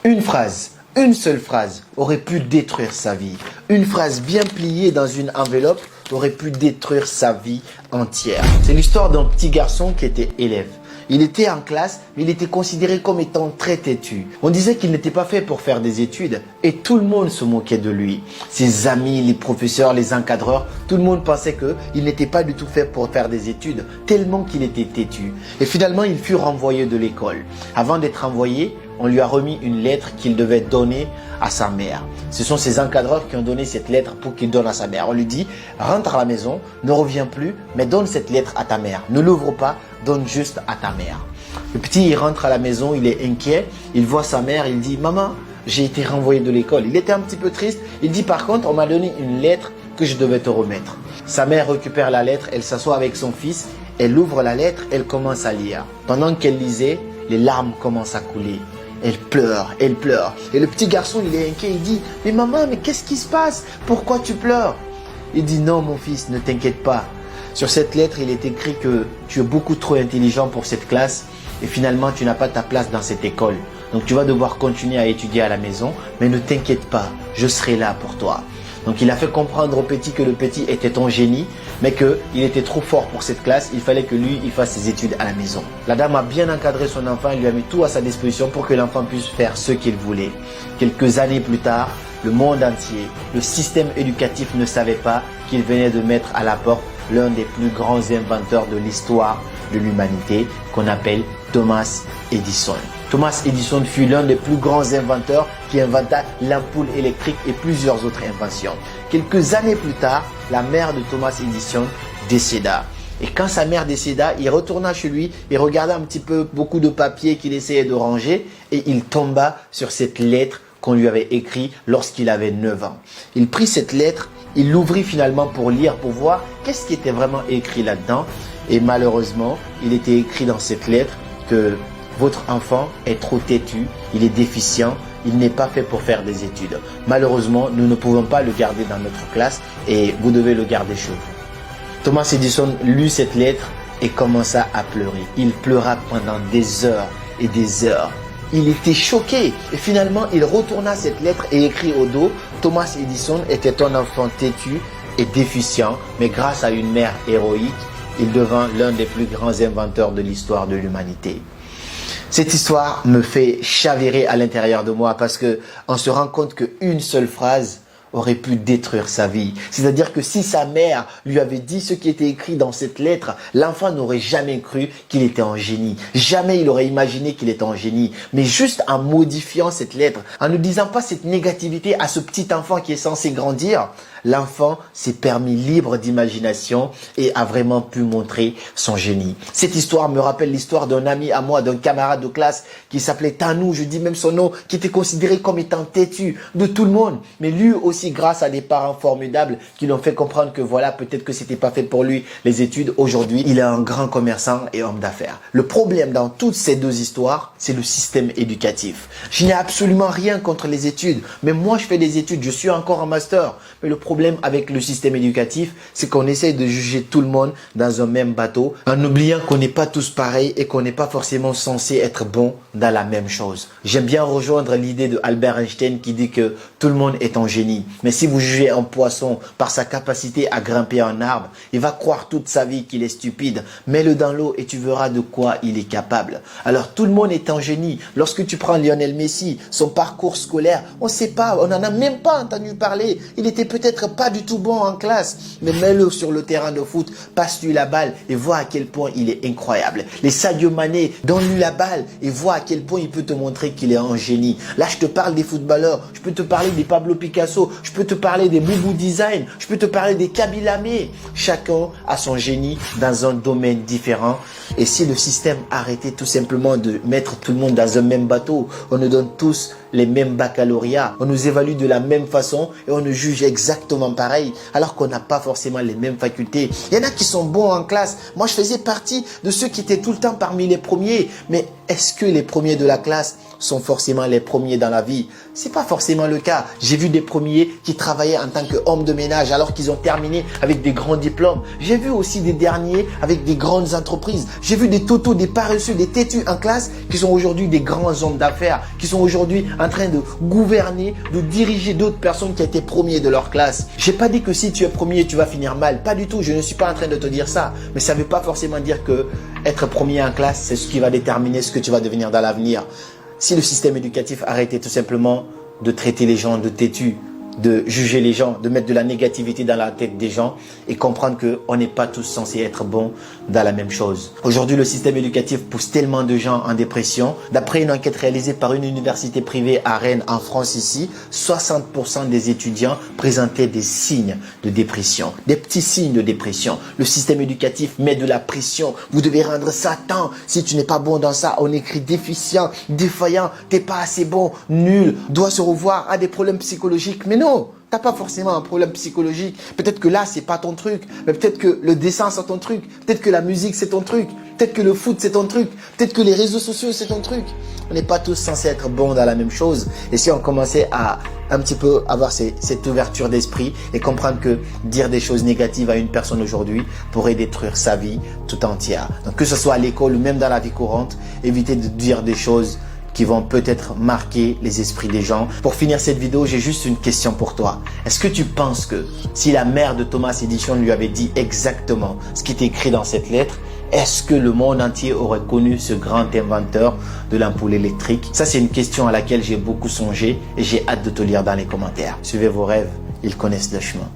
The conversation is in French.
Une phrase, une seule phrase aurait pu détruire sa vie. Une phrase bien pliée dans une enveloppe aurait pu détruire sa vie entière. C'est l'histoire d'un petit garçon qui était élève. Il était en classe, mais il était considéré comme étant très têtu. On disait qu'il n'était pas fait pour faire des études et tout le monde se moquait de lui. Ses amis, les professeurs, les encadreurs, tout le monde pensait qu'il n'était pas du tout fait pour faire des études, tellement qu'il était têtu. Et finalement, il fut renvoyé de l'école. Avant d'être renvoyé, on lui a remis une lettre qu'il devait donner à sa mère. Ce sont ses encadreurs qui ont donné cette lettre pour qu'il donne à sa mère. On lui dit, rentre à la maison, ne reviens plus, mais donne cette lettre à ta mère. Ne l'ouvre pas, donne juste à ta mère. Le petit, il rentre à la maison, il est inquiet, il voit sa mère, il dit, maman, j'ai été renvoyé de l'école. Il était un petit peu triste, il dit, par contre, on m'a donné une lettre que je devais te remettre. Sa mère récupère la lettre, elle s'assoit avec son fils, elle ouvre la lettre, elle commence à lire. Pendant qu'elle lisait, les larmes commencent à couler. Elle pleure, elle pleure. Et le petit garçon, il est inquiet, il dit, mais maman, mais qu'est-ce qui se passe? Pourquoi tu pleures? Il dit, non mon fils, ne t'inquiète pas. Sur cette lettre, il est écrit que tu es beaucoup trop intelligent pour cette classe et finalement, tu n'as pas ta place dans cette école. Donc, tu vas devoir continuer à étudier à la maison, mais ne t'inquiète pas, je serai là pour toi. Donc, il a fait comprendre au petit que le petit était un génie, mais qu'il était trop fort pour cette classe. Il fallait que lui, il fasse ses études à la maison. La dame a bien encadré son enfant. Elle lui a mis tout à sa disposition pour que l'enfant puisse faire ce qu'il voulait. Quelques années plus tard, le monde entier, le système éducatif ne savait pas qu'il venait de mettre à la porte l'un des plus grands inventeurs de l'histoire de l'humanité, qu'on appelle Thomas Edison. Thomas Edison fut l'un des plus grands inventeurs qui inventa l'ampoule électrique et plusieurs autres inventions. Quelques années plus tard, la mère de Thomas Edison décéda. Et quand sa mère décéda, il retourna chez lui, il regarda un petit peu beaucoup de papiers qu'il essayait de ranger et il tomba sur cette lettre qu'on lui avait écrite lorsqu'il avait 9 ans. Il prit cette lettre, il l'ouvrit finalement pour lire, pour voir qu'est-ce qui était vraiment écrit là-dedans. Et malheureusement, il était écrit dans cette lettre que votre enfant est trop têtu, il est déficient, il n'est pas fait pour faire des études. Malheureusement, nous ne pouvons pas le garder dans notre classe et vous devez le garder chez vous. Thomas Edison lut cette lettre et commença à pleurer. Il pleura pendant des heures et des heures. Il était choqué et finalement, il retourna cette lettre et écrit au dos, Thomas Edison était un enfant têtu et déficient, mais grâce à une mère héroïque, il devint l'un des plus grands inventeurs de l'histoire de l'humanité. Cette histoire me fait chavirer à l'intérieur de moi parce que on se rend compte qu'une seule phrase aurait pu détruire sa vie. C'est-à-dire que si sa mère lui avait dit ce qui était écrit dans cette lettre, l'enfant n'aurait jamais cru qu'il était un génie. Jamais il aurait imaginé qu'il était un génie. Mais juste en modifiant cette lettre, en ne disant pas cette négativité à ce petit enfant qui est censé grandir, l'enfant s'est permis libre d'imagination et a vraiment pu montrer son génie. Cette histoire me rappelle l'histoire d'un ami à moi, d'un camarade de classe qui s'appelait Tanou, je dis même son nom, qui était considéré comme étant têtu de tout le monde. Mais lui aussi, grâce à des parents formidables qui l'ont fait comprendre que voilà, peut-être que c'était pas fait pour lui les études. Aujourd'hui, il est un grand commerçant et homme d'affaires. Le problème dans toutes ces deux histoires, c'est le système éducatif. Je n'ai absolument rien contre les études, mais moi je fais des études, je suis encore en master. Mais le problème avec le système éducatif, c'est qu'on essaye de juger tout le monde dans un même bateau en oubliant qu'on n'est pas tous pareils et qu'on n'est pas forcément censé être bon dans la même chose. J'aime bien rejoindre l'idée de Albert Einstein qui dit que tout le monde est un génie. Mais si vous jugez un poisson par sa capacité à grimper un arbre, il va croire toute sa vie qu'il est stupide. Mets-le dans l'eau et tu verras de quoi il est capable. Alors tout le monde est un génie. Lorsque tu prends Lionel Messi, son parcours scolaire, on ne sait pas, on n'en a même pas entendu parler. Il était peut-être pas du tout bon en classe, mais mets-le sur le terrain de foot, passe-lui la balle et vois à quel point il est incroyable. Les Sadio Mané, donne-lui la balle et vois à quel point il peut te montrer qu'il est un génie. Là, je te parle des footballeurs, je peux te parler des Pablo Picasso, je peux te parler des Boubou Design, je peux te parler des Kabila Lamé. Chacun a son génie dans un domaine différent. Et si le système arrêtait tout simplement de mettre tout le monde dans un même bateau, on nous donne tous les mêmes baccalauréats, on nous évalue de la même façon et on nous juge exactement pareil, alors qu'on n'a pas forcément les mêmes facultés. Il y en a qui sont bons en classe. Moi, je faisais partie de ceux qui étaient tout le temps parmi les premiers. Mais est-ce que les premiers de la classe sont forcément les premiers dans la vie. C'est pas forcément le cas. J'ai vu des premiers qui travaillaient en tant qu'hommes de ménage alors qu'ils ont terminé avec des grands diplômes. J'ai vu aussi des derniers avec des grandes entreprises. J'ai vu des totos, des paresseux, des têtus en classe qui sont aujourd'hui des grands hommes d'affaires, qui sont aujourd'hui en train de gouverner, de diriger d'autres personnes qui étaient premiers de leur classe. J'ai pas dit que si tu es premier, tu vas finir mal. Pas du tout. Je ne suis pas en train de te dire ça. Mais ça ne veut pas forcément dire que être premier en classe, c'est ce qui va déterminer ce que tu vas devenir dans l'avenir. Si le système éducatif arrêtait tout simplement de traiter les gens de têtus, de juger les gens, de mettre de la négativité dans la tête des gens et comprendre qu'on n'est pas tous censés être bons dans la même chose. Aujourd'hui, le système éducatif pousse tellement de gens en dépression. D'après une enquête réalisée par une université privée à Rennes, en France ici, 60% des étudiants présentaient des signes de dépression, des petits signes de dépression. Le système éducatif met de la pression. Vous devez rendre ça tant. Si tu n'es pas bon dans ça, on écrit déficient, défaillant, t'es pas assez bon, nul, doit se revoir, a des problèmes psychologiques. Mais non, t'as pas forcément un problème psychologique. Peut-être que là, c'est pas ton truc. Mais peut-être que le dessin, c'est ton truc. Peut-être que la musique, c'est ton truc. Peut-être que le foot, c'est ton truc. Peut-être que les réseaux sociaux, c'est ton truc. On n'est pas tous censés être bons dans la même chose. Et si on commençait à un petit peu avoir cette ouverture d'esprit et comprendre que dire des choses négatives à une personne aujourd'hui pourrait détruire sa vie tout entière. Donc que ce soit à l'école ou même dans la vie courante, évitez de dire des choses qui vont peut-être marquer les esprits des gens. Pour finir cette vidéo, j'ai juste une question pour toi. Est-ce que tu penses que si la mère de Thomas Edison lui avait dit exactement ce qui est écrit dans cette lettre, est-ce que le monde entier aurait connu ce grand inventeur de l'ampoule électrique? Ça, c'est une question à laquelle j'ai beaucoup songé et j'ai hâte de te lire dans les commentaires. Suivez vos rêves, ils connaissent le chemin.